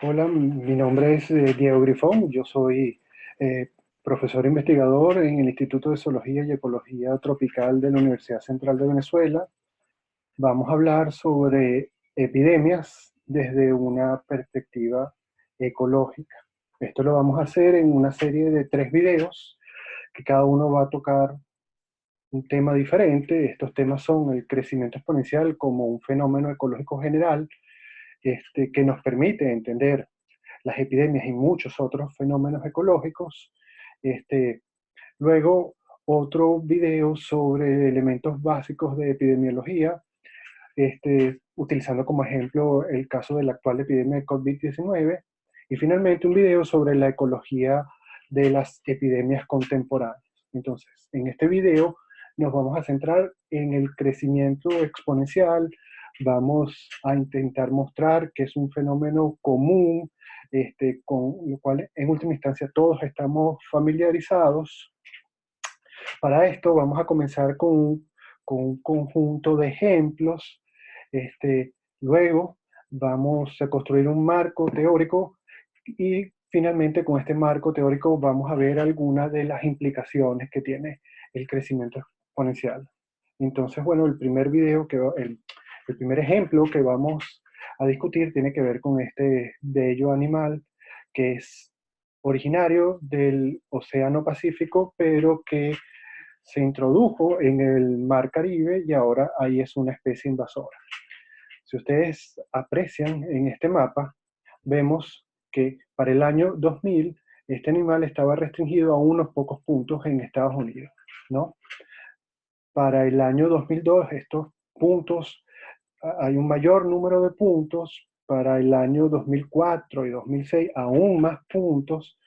Hola, mi nombre es Diego Grifón. Yo soy eh, profesor investigador en el Instituto de Zoología y Ecología Tropical de la Universidad Central de Venezuela. Vamos a hablar sobre epidemias desde una perspectiva ecológica. Esto lo vamos a hacer en una serie de 3 videos que cada uno va a tocar un tema diferente. Estos temas son el crecimiento exponencial como un fenómeno ecológico general, que nos permite entender las epidemias y muchos otros fenómenos ecológicos. Este, Luego, otro video sobre elementos básicos de epidemiología, utilizando como ejemplo el caso de la actual epidemia de COVID-19. Y finalmente un video sobre la ecología de las epidemias contemporáneas. Entonces, en este video nos vamos a centrar en el crecimiento exponencial. Vamos a intentar mostrar que es un fenómeno común, con lo cual en última instancia todos estamos familiarizados. Para esto vamos a comenzar con un conjunto de ejemplos. Luego vamos a construir un marco teórico y finalmente con este marco teórico vamos a ver algunas de las implicaciones que tiene el crecimiento exponencial. Entonces, bueno, el primer ejemplo que vamos a discutir tiene que ver con este bello animal que es originario del Océano Pacífico, pero que se introdujo en el Mar Caribe y ahora ahí es una especie invasora. Si ustedes aprecian en este mapa, vemos que para el año 2000 este animal estaba restringido a unos pocos puntos en Estados Unidos, ¿no? Para el año 2002 estos puntos, hay un mayor número de puntos. Para el año 2004 y 2006 aún más puntos.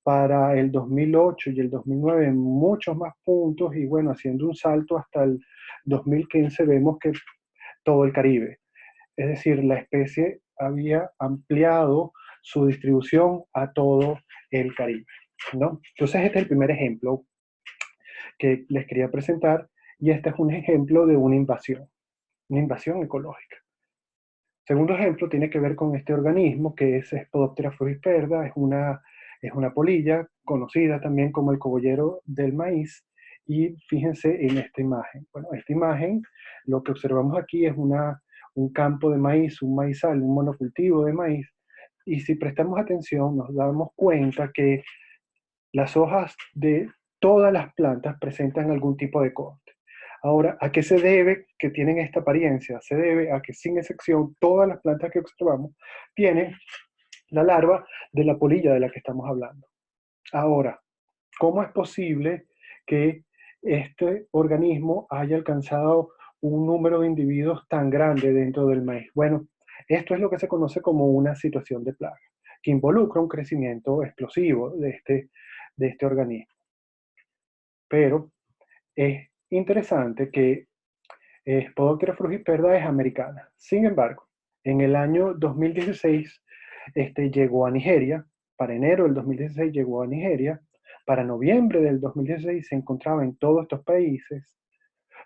Para el 2008 y el 2009 muchos más puntos, y bueno, haciendo un salto hasta el 2015 vemos que todo el Caribe. Es decir, la especie había ampliado su distribución a todo el Caribe, ¿no? Entonces este es el primer ejemplo que les quería presentar, y este es un ejemplo de una invasión ecológica. Segundo ejemplo tiene que ver con este organismo que es Spodoptera frugiperda. Es una polilla conocida también como el cogollero del maíz. Y fíjense en esta imagen. Bueno, esta imagen, lo que observamos aquí es un campo de maíz, un maizal, un monocultivo de maíz. Y si prestamos atención, nos damos cuenta que las hojas de todas las plantas presentan algún tipo de corte. Ahora, ¿a qué se debe que tienen esta apariencia? Se debe a que, sin excepción, todas las plantas que observamos tienen la larva de la polilla de la que estamos hablando. Ahora, ¿cómo es posible que este organismo haya alcanzado un número de individuos tan grande dentro del maíz? Bueno, esto es lo que se conoce como una situación de plaga, que involucra un crecimiento explosivo de este organismo. Pero es interesante que Spodoptera frugiperda es americana. Sin embargo, en el año 2016 llegó a Nigeria. Para enero del 2016 llegó a Nigeria. Para noviembre del 2016 se encontraba en todos estos países.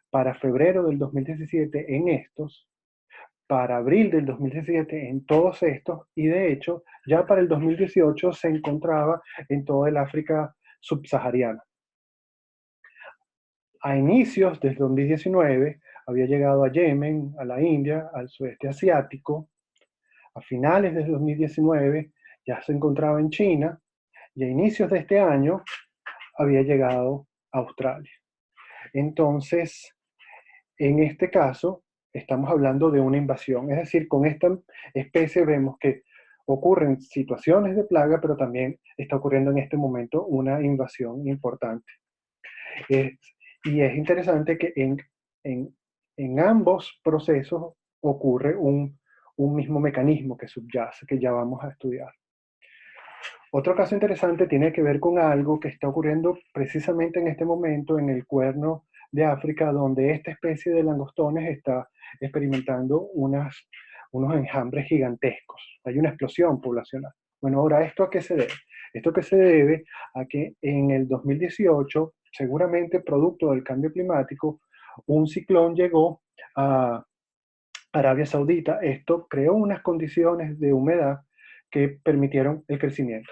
Para febrero del 2017 en estos. Para abril del 2017 en todos estos. Y de hecho, ya para el 2018 se encontraba en toda el África subsahariana. A inicios del 2019 había llegado a Yemen, a la India, al sudeste asiático. A finales del 2019 ya se encontraba en China, y a inicios de este año había llegado a Australia. Entonces, en este caso, estamos hablando de una invasión. Es decir, con esta especie vemos que ocurren situaciones de plaga, pero también está ocurriendo en este momento una invasión importante. Es, y es interesante que en, en ambos procesos ocurre un mismo mecanismo que subyace, que ya vamos a estudiar. Otro caso interesante tiene que ver con algo que está ocurriendo precisamente en este momento en el Cuerno de África, donde esta especie de langostones está experimentando unos enjambres gigantescos. Hay una explosión poblacional. Bueno, ahora, ¿esto a qué se debe? Esto que se debe a que en el 2018, seguramente producto del cambio climático, un ciclón llegó a Arabia Saudita. Esto creó unas condiciones de humedad que permitieron el crecimiento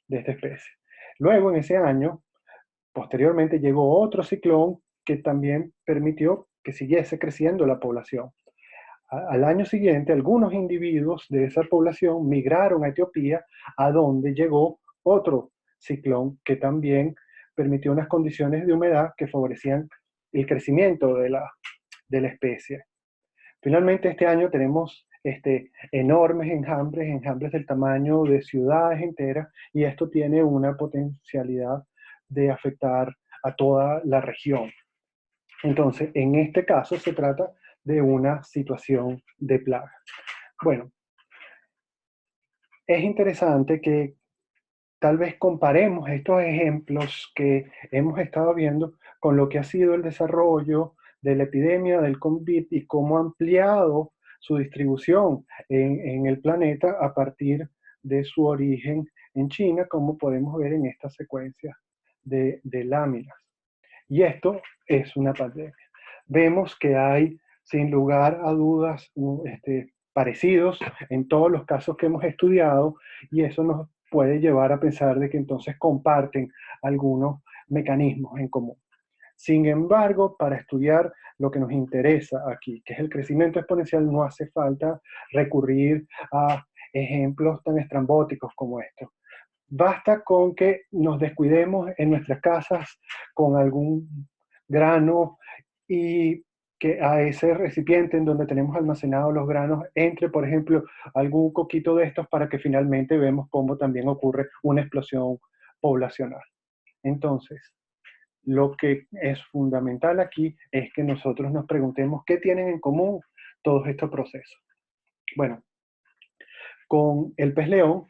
de esta especie. Luego, en ese año, posteriormente llegó otro ciclón que también permitió que siguiese creciendo la población. Al año siguiente, algunos individuos de esa población migraron a Etiopía, a donde llegó otro ciclón que también permitió unas condiciones de humedad que favorecían el crecimiento de la especie. Finalmente, este año tenemos enormes enjambres del tamaño de ciudades enteras, y esto tiene una potencialidad de afectar a toda la región. Entonces, en este caso se trata de una situación de plaga. Bueno, es interesante que tal vez comparemos estos ejemplos que hemos estado viendo con lo que ha sido el desarrollo de la epidemia del COVID y cómo ha ampliado su distribución en el planeta a partir de su origen en China, como podemos ver en esta secuencia de láminas. Y esto es una pandemia. Vemos que hay, sin lugar a dudas, parecidos en todos los casos que hemos estudiado, y eso nos puede llevar a pensar de que entonces comparten algunos mecanismos en común. Sin embargo, para estudiar lo que nos interesa aquí, que es el crecimiento exponencial, no hace falta recurrir a ejemplos tan estrambóticos como estos. Basta con que nos descuidemos en nuestras casas con algún grano y que a ese recipiente en donde tenemos almacenados los granos entre, por ejemplo, algún coquito de estos, para que finalmente vemos cómo también ocurre una explosión poblacional. Entonces, lo que es fundamental aquí es que nosotros nos preguntemos qué tienen en común todos estos procesos. Bueno, con el pez león,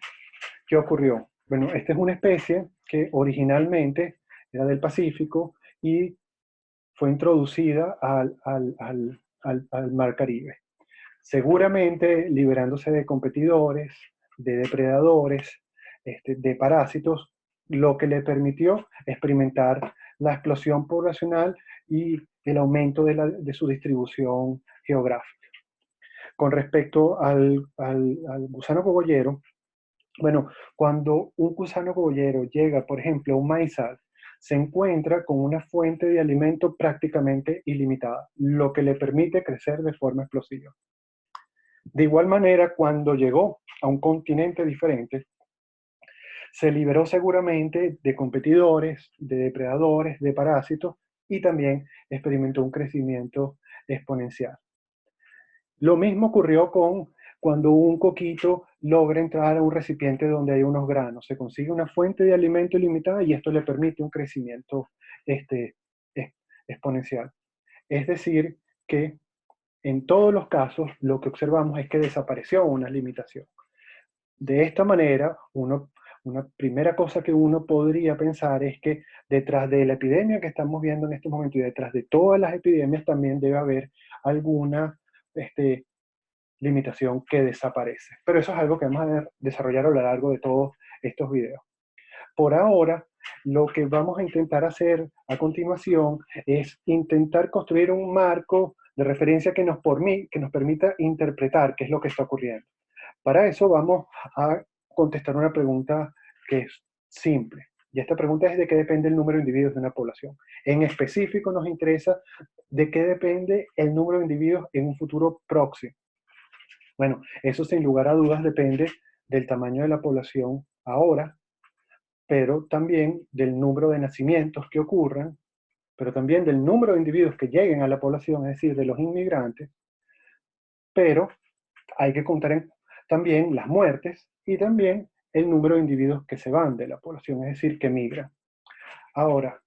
¿qué ocurrió? Bueno, esta es una especie que originalmente era del Pacífico y fue introducida al Mar Caribe. Seguramente liberándose de competidores, de depredadores, de parásitos, lo que le permitió experimentar la explosión poblacional y el aumento de su distribución geográfica. Con respecto al gusano cogollero, bueno, cuando un gusano cogollero llega, por ejemplo, a un maizal, se encuentra con una fuente de alimento prácticamente ilimitada, lo que le permite crecer de forma explosiva. De igual manera, cuando llegó a un continente diferente, se liberó seguramente de competidores, de depredadores, de parásitos, y también experimentó un crecimiento exponencial. Lo mismo ocurrió con cuando un coquito logra entrar a un recipiente donde hay unos granos. Se consigue una fuente de alimento ilimitada y esto le permite un crecimiento exponencial. Es decir, que en todos los casos lo que observamos es que desapareció una limitación. De esta manera, una primera cosa que uno podría pensar es que detrás de la epidemia que estamos viendo en este momento y detrás de todas las epidemias también debe haber alguna limitación que desaparece. Pero eso es algo que vamos a desarrollar a lo largo de todos estos videos. Por ahora, lo que vamos a intentar hacer a continuación es intentar construir un marco de referencia que nos permita interpretar qué es lo que está ocurriendo. Para eso vamos a contestar una pregunta que es simple. Y esta pregunta es: ¿de qué depende el número de individuos de una población? En específico nos interesa de qué depende el número de individuos en un futuro próximo. Bueno, eso sin lugar a dudas depende del tamaño de la población ahora, pero también del número de nacimientos que ocurran, pero también del número de individuos que lleguen a la población, es decir, de los inmigrantes, pero hay que contar también las muertes y también el número de individuos que se van de la población, es decir, que migran. Ahora,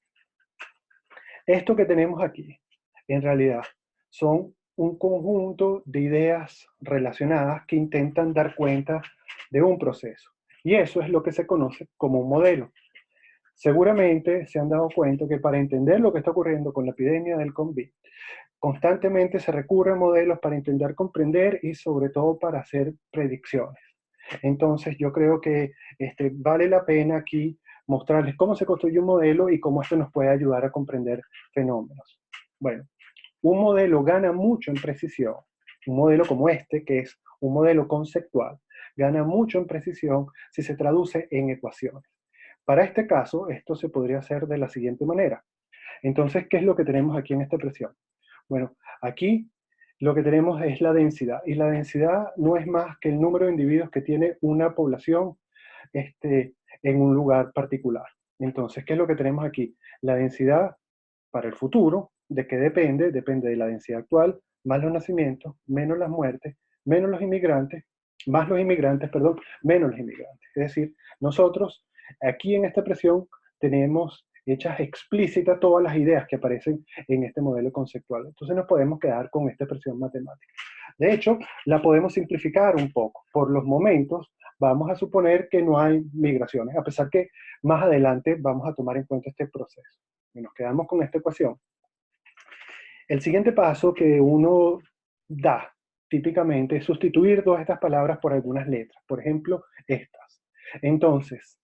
esto que tenemos aquí, en realidad, son un conjunto de ideas relacionadas que intentan dar cuenta de un proceso. Y eso es lo que se conoce como un modelo. Seguramente se han dado cuenta que para entender lo que está ocurriendo con la epidemia del COVID, constantemente se recurre a modelos para intentar comprender y sobre todo para hacer predicciones. Entonces yo creo que vale la pena aquí mostrarles cómo se construye un modelo y cómo esto nos puede ayudar a comprender fenómenos. Bueno, un modelo gana mucho en precisión, un modelo como este, que es un modelo conceptual, gana mucho en precisión si se traduce en ecuaciones. Para este caso, esto se podría hacer de la siguiente manera. Entonces, ¿qué es lo que tenemos aquí en esta expresión? Bueno, aquí lo que tenemos es la densidad, y la densidad no es más que el número de individuos que tiene una población en un lugar particular. Entonces, ¿qué es lo que tenemos aquí? La densidad para el futuro, ¿de qué depende? Depende de la densidad actual, más los nacimientos, menos las muertes, menos los inmigrantes, más los inmigrantes, perdón, menos los inmigrantes. Es decir, nosotros aquí en esta expresión tenemos hechas explícitas todas las ideas que aparecen en este modelo conceptual. Entonces nos podemos quedar con esta expresión matemática. De hecho, la podemos simplificar un poco. Por los momentos, vamos a suponer que no hay migraciones, a pesar que más adelante vamos a tomar en cuenta este proceso. Y nos quedamos con esta ecuación. El siguiente paso que uno da típicamente es sustituir todas estas palabras por algunas letras. Por ejemplo, estas. Entonces,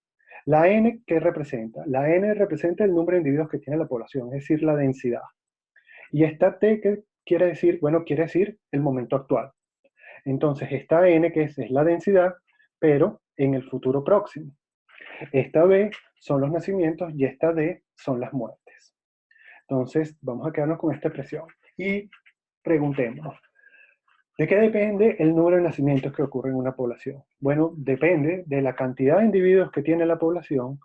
la N, ¿qué representa? La N representa el número de individuos que tiene la población, es decir, la densidad. Y esta T, ¿qué quiere decir? Bueno, quiere decir el momento actual. Entonces, esta N, que es la densidad, pero en el futuro próximo. Esta B son los nacimientos y esta D son las muertes. Entonces, vamos a quedarnos con esta expresión y preguntémonos, ¿de qué depende el número de nacimientos que ocurre en una población? Bueno, depende de la cantidad de individuos que tiene la población,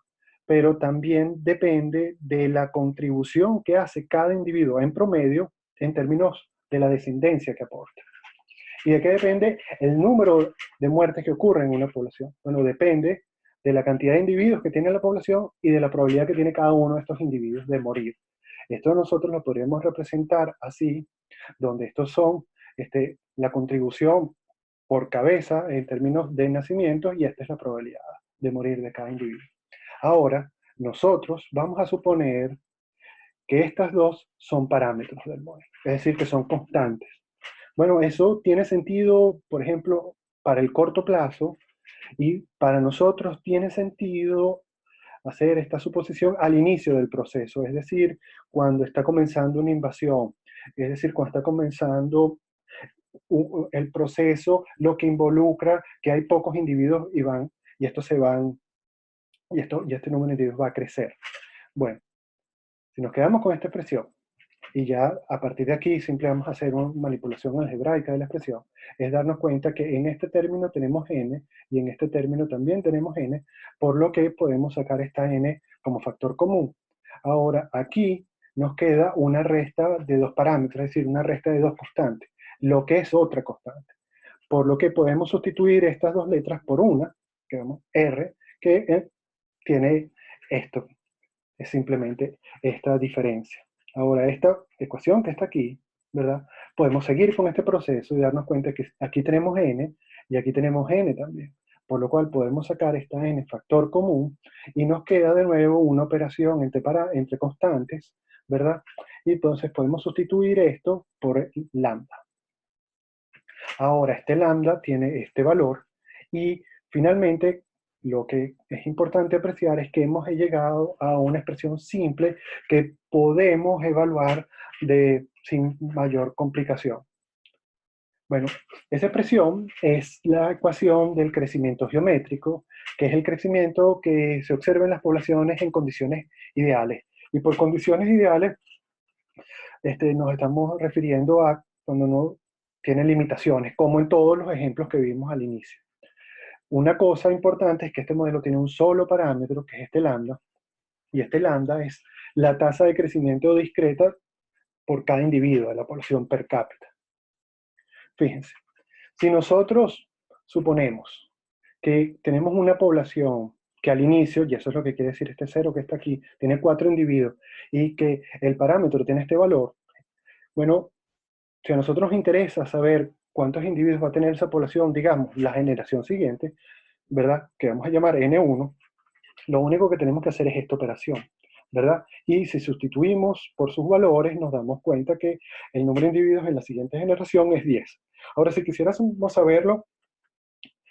pero también depende de la contribución que hace cada individuo en promedio en términos de la descendencia que aporta. ¿Y de qué depende el número de muertes que ocurren en una población? Bueno, depende de la cantidad de individuos que tiene la población y de la probabilidad que tiene cada uno de estos individuos de morir. Esto nosotros lo podríamos representar así, donde estos son la contribución por cabeza en términos de nacimientos y esta es la probabilidad de morir de cada individuo. Ahora, nosotros vamos a suponer que estas dos son parámetros del modelo, es decir, que son constantes. Bueno, eso tiene sentido, por ejemplo, para el corto plazo y para nosotros tiene sentido hacer esta suposición al inicio del proceso, es decir, cuando está comenzando una invasión, es decir, cuando está comenzando el proceso, lo que involucra que hay pocos individuos y estos se van, y este número de individuos va a crecer. Bueno, si nos quedamos con esta expresión, y ya a partir de aquí simple vamos a hacer una manipulación algebraica de la expresión, es darnos cuenta que en este término tenemos n y en este término también tenemos n, por lo que podemos sacar esta n como factor común. Ahora aquí nos queda una resta de dos parámetros, es decir, una resta de dos constantes, lo que es otra constante. Por lo que podemos sustituir estas dos letras por una, que vamos, r, que tiene esto, es simplemente esta diferencia. Ahora, esta ecuación que está aquí, ¿verdad? Podemos seguir con este proceso y darnos cuenta que aquí tenemos n y aquí tenemos n también. Por lo cual podemos sacar esta n factor común y nos queda de nuevo una operación entre constantes, ¿verdad? Y entonces podemos sustituir esto por lambda. Ahora, este lambda tiene este valor y finalmente lo que es importante apreciar es que hemos llegado a una expresión simple que podemos evaluar sin mayor complicación. Bueno, esa expresión es la ecuación del crecimiento geométrico, que es el crecimiento que se observa en las poblaciones en condiciones ideales. Y por condiciones ideales nos estamos refiriendo a cuando no tiene limitaciones, como en todos los ejemplos que vimos al inicio. Una cosa importante es que este modelo tiene un solo parámetro, que es este lambda, y este lambda es la tasa de crecimiento discreta por cada individuo de la población per cápita. Fíjense, si nosotros suponemos que tenemos una población que al inicio, y eso es lo que quiere decir este cero que está aquí, tiene 4 individuos, y que el parámetro tiene este valor, bueno, si a nosotros nos interesa saber cuántos individuos va a tener esa población, digamos, la generación siguiente, ¿verdad? Que vamos a llamar N1, lo único que tenemos que hacer es esta operación, ¿verdad? Y si sustituimos por sus valores, nos damos cuenta que el número de individuos en la siguiente generación es 10. Ahora, si quisiéramos saberlo,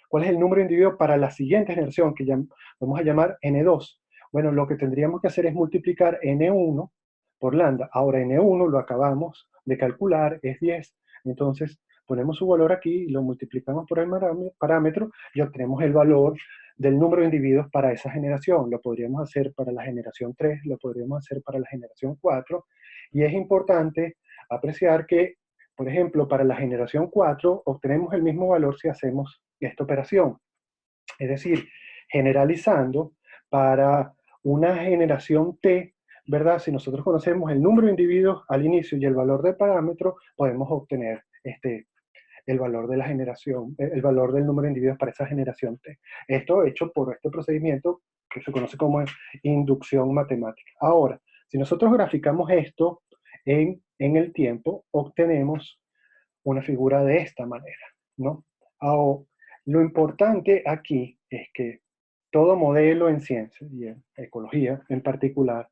¿cuál es el número de individuos para la siguiente generación, que ya vamos a llamar N2? Bueno, lo que tendríamos que hacer es multiplicar N1 por lambda. Ahora, N1 lo acabamos de calcular, es 10. Entonces, Ponemos su valor aquí y lo multiplicamos por el parámetro y obtenemos el valor del número de individuos para esa generación. Lo podríamos hacer para la generación 3, lo podríamos hacer para la generación 4, y es importante apreciar que, por ejemplo, para la generación 4 obtenemos el mismo valor si hacemos esta operación. Es decir, generalizando para una generación T, ¿verdad? Si nosotros conocemos el número de individuos al inicio y el valor del parámetro, podemos obtener el valor de la generación, el valor del número de individuos para esa generación T. Esto hecho por este procedimiento que se conoce como inducción matemática. Ahora, si nosotros graficamos esto en el tiempo, obtenemos una figura de esta manera, ¿no? Ahora, lo importante aquí es que todo modelo en ciencia y en ecología en particular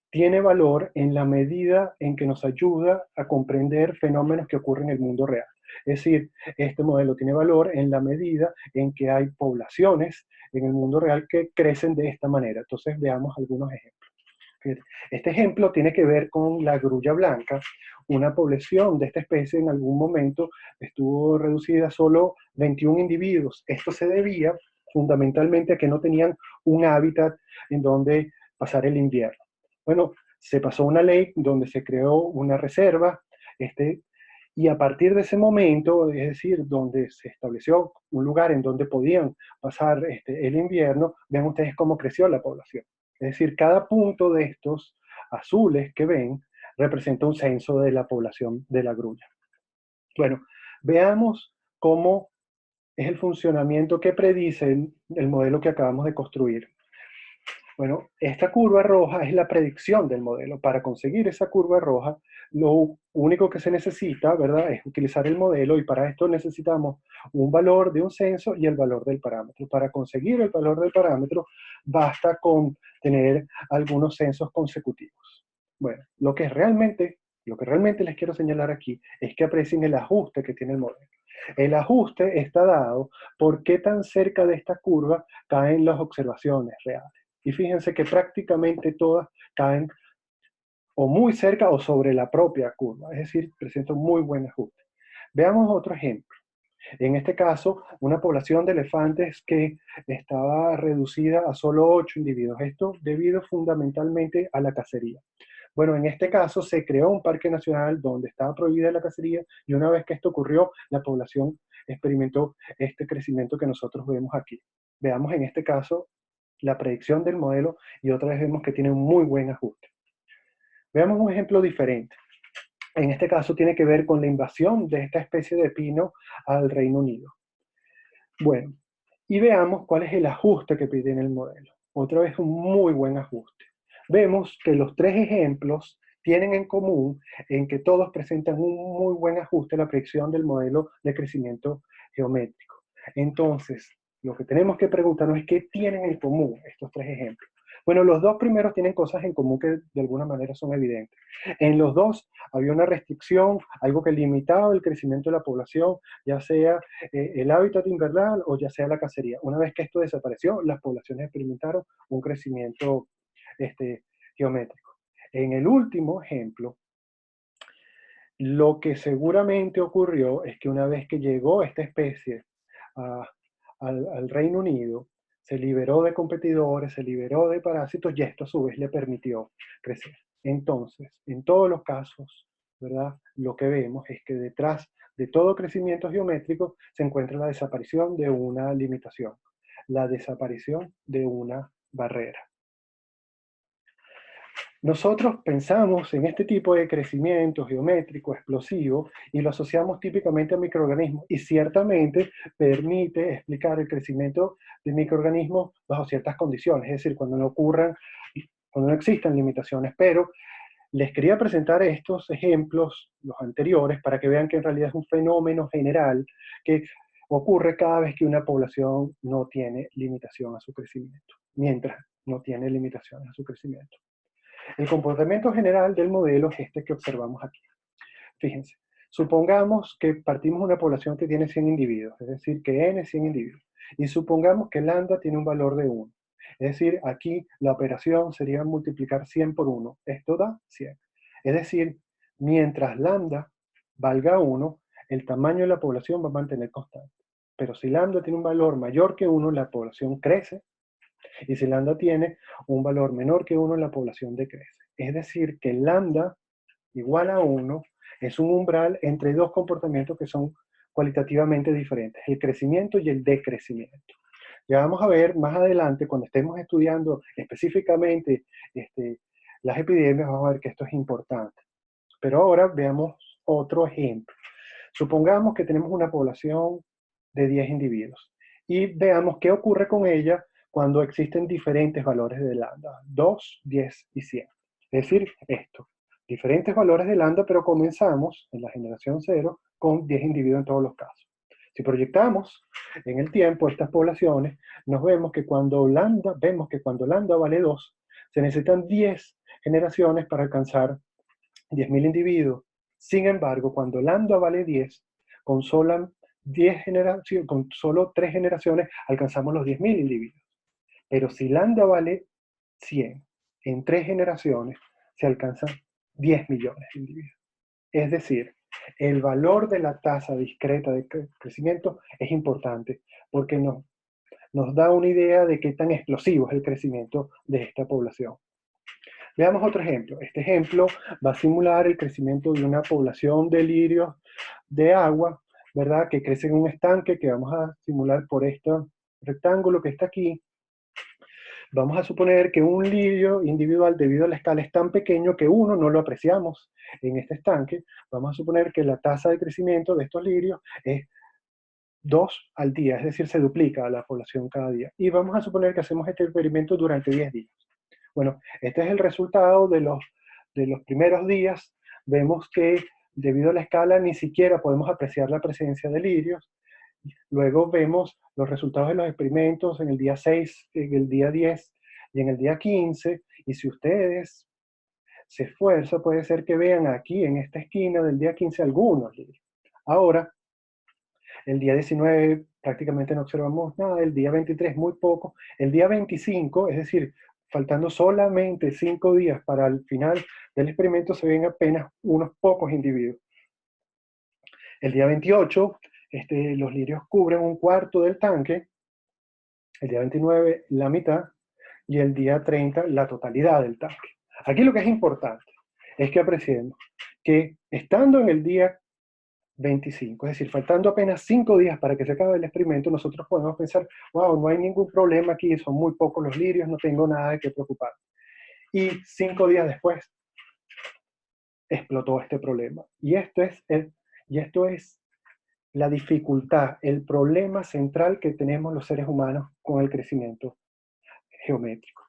tiene valor en la medida en que nos ayuda a comprender fenómenos que ocurren en el mundo real. Es decir, este modelo tiene valor en la medida en que hay poblaciones en el mundo real que crecen de esta manera. Entonces veamos algunos ejemplos. Este ejemplo tiene que ver con la grulla blanca. Una población de esta especie en algún momento estuvo reducida a solo 21 individuos. Esto se debía fundamentalmente a que no tenían un hábitat en donde pasar el invierno. Bueno, se pasó una ley donde se creó una reserva, y a partir de ese momento, es decir, donde se estableció un lugar en donde podían pasar el invierno, ven ustedes cómo creció la población. Es decir, cada punto de estos azules que ven representa un censo de la población de la grulla. Bueno, veamos cómo es el funcionamiento que predice el modelo que acabamos de construir. Bueno, esta curva roja es la predicción del modelo. Para conseguir esa curva roja, lo único que se necesita, ¿verdad?, es utilizar el modelo, y para esto necesitamos un valor de un censo y el valor del parámetro. Para conseguir el valor del parámetro, basta con tener algunos censos consecutivos. Bueno, lo que realmente les quiero señalar aquí es que aprecien el ajuste que tiene el modelo. El ajuste está dado por qué tan cerca de esta curva caen las observaciones reales. Y fíjense que prácticamente todas caen o muy cerca o sobre la propia curva, es decir, presenta un muy buen ajuste. Veamos otro ejemplo. En este caso, una población de elefantes que estaba reducida a solo 8 individuos. Esto debido fundamentalmente a la cacería. Bueno, en este caso se creó un parque nacional donde estaba prohibida la cacería, y una vez que esto ocurrió, la población experimentó este crecimiento que nosotros vemos aquí. Veamos en este caso la predicción del modelo, y otra vez vemos que tiene un muy buen ajuste. Veamos un ejemplo diferente. En este caso tiene que ver con la invasión de esta especie de pino al Reino Unido. Bueno, y veamos cuál es el ajuste que pide en el modelo. Otra vez un muy buen ajuste. Vemos que los tres ejemplos tienen en común en que todos presentan un muy buen ajuste a la predicción del modelo de crecimiento geométrico. Entonces, lo que tenemos que preguntarnos es qué tienen en común estos tres ejemplos. Bueno, los dos primeros tienen cosas en común que de alguna manera son evidentes. En los dos había una restricción, algo que limitaba el crecimiento de la población, ya sea el hábitat invernal o ya sea la cacería. Una vez que esto desapareció, las poblaciones experimentaron un crecimiento geométrico. En el último ejemplo, lo que seguramente ocurrió es que una vez que llegó esta especie al Reino Unido, se liberó de competidores, se liberó de parásitos, y esto a su vez le permitió crecer. Entonces, en todos los casos, ¿verdad?, lo que vemos es que detrás de todo crecimiento geométrico se encuentra la desaparición de una limitación, la desaparición de una barrera. Nosotros pensamos en este tipo de crecimiento geométrico explosivo y lo asociamos típicamente a microorganismos, y ciertamente permite explicar el crecimiento de microorganismos bajo ciertas condiciones, es decir, cuando no existan limitaciones. Pero les quería presentar estos ejemplos, los anteriores, para que vean que en realidad es un fenómeno general que ocurre cada vez que una población no tiene limitación a su crecimiento, mientras no tiene limitaciones a su crecimiento. El comportamiento general del modelo es este que observamos aquí. Fíjense, supongamos que partimos de una población que tiene 100 individuos, es decir, que n es 100 individuos, y supongamos que lambda tiene un valor de 1. Es decir, aquí la operación sería multiplicar 100 por 1. Esto da 100. Es decir, mientras lambda valga 1, el tamaño de la población va a mantener constante. Pero si lambda tiene un valor mayor que 1, la población crece, y si lambda tiene un valor menor que 1, la población decrece. Es decir, que lambda igual a 1 es un umbral entre dos comportamientos que son cualitativamente diferentes, el crecimiento y el decrecimiento. Ya vamos a ver más adelante, cuando estemos estudiando específicamente las epidemias, vamos a ver que esto es importante. Pero ahora veamos otro ejemplo. Supongamos que tenemos una población de 10 individuos y veamos qué ocurre con ella cuando existen diferentes valores de lambda, 2, 10 y 100. Es decir, esto, diferentes valores de lambda, pero comenzamos en la generación 0 con 10 individuos en todos los casos. Si proyectamos en el tiempo estas poblaciones, vemos que cuando lambda vale 2, se necesitan 10 generaciones para alcanzar 10.000 individuos. Sin embargo, cuando lambda vale 10, con solo 3 generaciones alcanzamos los 10.000 individuos. Pero si lambda vale 100, en 3 generaciones se alcanzan 10 millones de individuos. Es decir, el valor de la tasa discreta de crecimiento es importante porque nos da una idea de qué tan explosivo es el crecimiento de esta población. Veamos otro ejemplo. Este ejemplo va a simular el crecimiento de una población de lirios de agua, ¿verdad? Que crece en un estanque que vamos a simular por este rectángulo que está aquí. Vamos a suponer que un lirio individual, debido a la escala, es tan pequeño que uno no lo apreciamos en este estanque. Vamos a suponer que la tasa de crecimiento de estos lirios es 2 al día, es decir, se duplica la población cada día. Y vamos a suponer que hacemos este experimento durante 10 días. Bueno, este es el resultado de los primeros días. Vemos que debido a la escala ni siquiera podemos apreciar la presencia de lirios. Luego vemos los resultados de los experimentos en el día 6, en el día 10 y en el día 15. Y si ustedes se esfuerzan, puede ser que vean aquí en esta esquina del día 15 algunos lirios. Ahora, el día 19 prácticamente no observamos nada, el día 23 muy poco, el día 25, es decir, faltando solamente 5 días para el final del experimento, se ven apenas unos pocos individuos. El día 28, los lirios cubren un cuarto del tanque, el día 29 la mitad, y el día 30 la totalidad del tanque. Aquí lo que es importante es que apreciemos que estando en el día 25, es decir, faltando apenas 5 días para que se acabe el experimento, nosotros podemos pensar, wow, no hay ningún problema aquí, son muy pocos los lirios, no tengo nada de qué preocupar. Y 5 días después explotó este problema. Y esto es la dificultad, el problema central que tenemos los seres humanos con el crecimiento geométrico.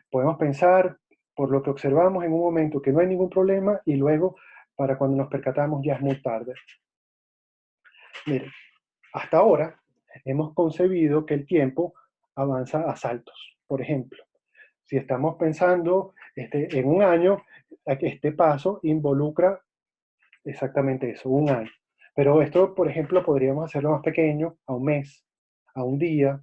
Podemos pensar, por lo que observamos en un momento, que no hay ningún problema y luego, para cuando nos percatamos, ya es muy tarde. Miren, hasta ahora hemos concebido que el tiempo avanza a saltos. Por ejemplo, si estamos pensando en un año, este paso involucra exactamente eso, un año. Pero esto, por ejemplo, podríamos hacerlo más pequeño, a un mes, a un día,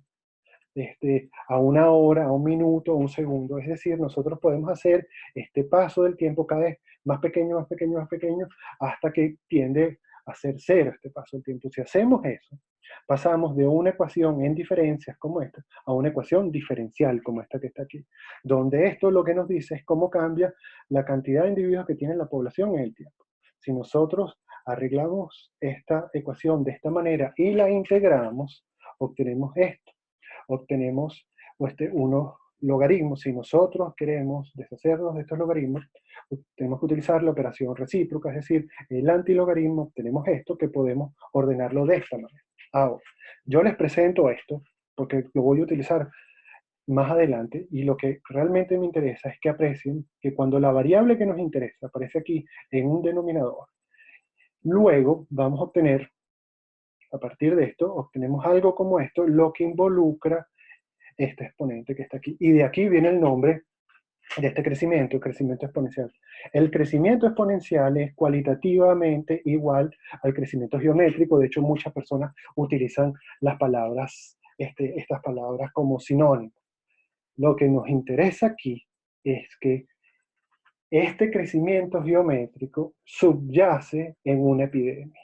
a una hora, a un minuto, a un segundo. Es decir, nosotros podemos hacer este paso del tiempo cada vez más pequeño, más pequeño, más pequeño, hasta que tiende a ser cero este paso del tiempo. Si hacemos eso, pasamos de una ecuación en diferencias como esta a una ecuación diferencial como esta que está aquí, donde esto lo que nos dice es cómo cambia la cantidad de individuos que tiene la población en el tiempo. Si nosotros arreglamos esta ecuación de esta manera y la integramos, obtenemos esto. Obtenemos unos logaritmos. Si nosotros queremos deshacernos de estos logaritmos, tenemos que utilizar la operación recíproca, es decir, el antilogaritmo, obtenemos esto que podemos ordenarlo de esta manera. Ahora, yo les presento esto porque lo voy a utilizar más adelante y lo que realmente me interesa es que aprecien que cuando la variable que nos interesa aparece aquí en un denominador, luego vamos a obtener, a partir de esto, obtenemos algo como esto, lo que involucra este exponente que está aquí. Y de aquí viene el nombre de este crecimiento, el crecimiento exponencial. El crecimiento exponencial es cualitativamente igual al crecimiento geométrico. De hecho, muchas personas utilizan las palabras, estas palabras como sinónimo. Lo que nos interesa aquí es que este crecimiento geométrico subyace en una epidemia.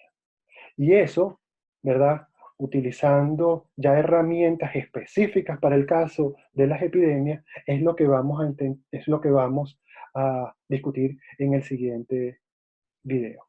Y eso, ¿verdad? Utilizando ya herramientas específicas para el caso de las epidemias, es lo que es lo que vamos a discutir en el siguiente video.